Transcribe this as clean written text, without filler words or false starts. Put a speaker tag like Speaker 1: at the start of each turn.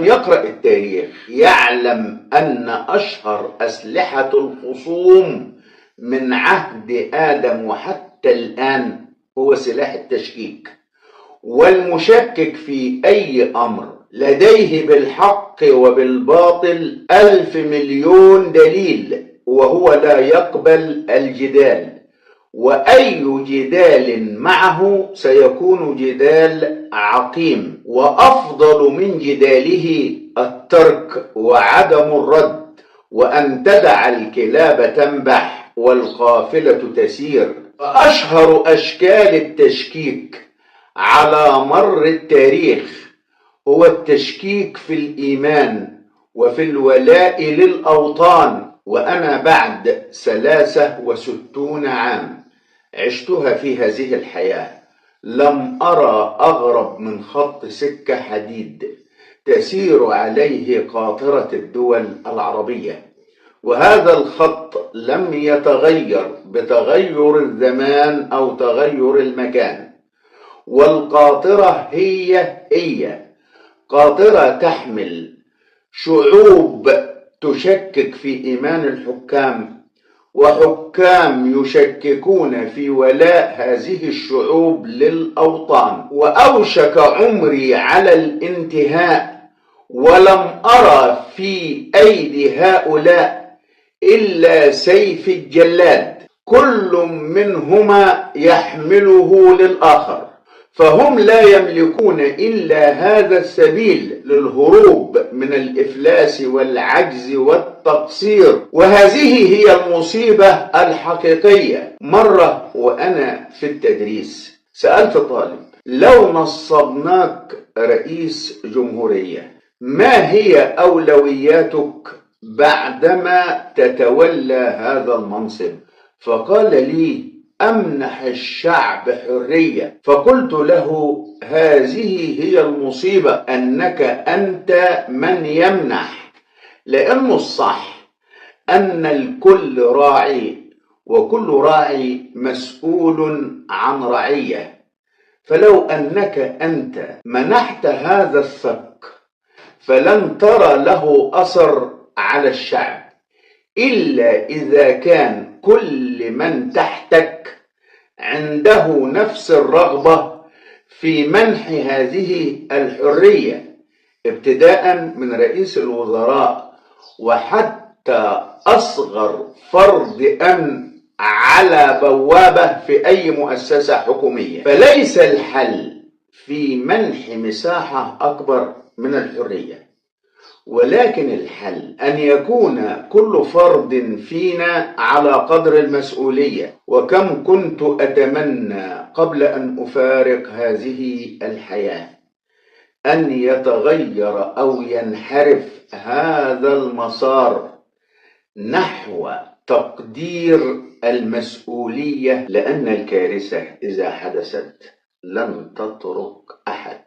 Speaker 1: من يقرأ التاريخ يعلم أن أشهر أسلحة الخصوم من عهد آدم وحتى الآن هو سلاح التشكيك. والمشكك في أي أمر لديه بالحق وبالباطل 1000 مليون دليل، وهو لا يقبل الجدال، وأي جدال معه سيكون جدال عقيم، وأفضل من جداله الترك وعدم الرد، وأن تدع الكلاب تنبح والقافلة تسير. فأشهر أشكال التشكيك على مر التاريخ هو التشكيك في الإيمان وفي الولاء للأوطان. وأنا بعد 63 عام عشتها في هذه الحياة لم أرى أغرب من خط سكة حديد تسير عليه قاطرة الدول العربية، وهذا الخط لم يتغير بتغير الزمان أو تغير المكان. والقاطرة هي قاطرة تحمل شعوب تشكك في إيمان الحكام، وحكام يشككون في ولاء هذه الشعوب للأوطان. وأوشك عمري على الانتهاء ولم أرى في أيدي هؤلاء إلا سيف الجلاد، كل منهما يحمله للآخر، فهم لا يملكون إلا هذا السبيل للهروب من الإفلاس والعجز والتقصير. وهذه هي المصيبة الحقيقية. مرة وأنا في التدريس سألت طالب: لو نصبناك رئيس جمهورية ما هي أولوياتك بعدما تتولى هذا المنصب؟ فقال لي: أمنح الشعب حرية. فقلت له: هذه هي المصيبة، أنك أنت من يمنح، لأنه الصح أن الكل راعي، وكل راعي مسؤول عن رعية. فلو أنك أنت منحت هذا الصك فلن ترى له أثر على الشعب إلا إذا كان كل من تحتك عنده نفس الرغبة في منح هذه الحرية، ابتداء من رئيس الوزراء وحتى أصغر فرد أمن على بوابة في أي مؤسسة حكومية. فليس الحل في منح مساحة أكبر من الحرية، ولكن الحل أن يكون كل فرد فينا على قدر المسؤولية. وكم كنت أتمنى قبل أن أفارق هذه الحياة أن يتغير أو ينحرف هذا المسار نحو تقدير المسؤولية، لأن الكارثة إذا حدثت لن تترك أحد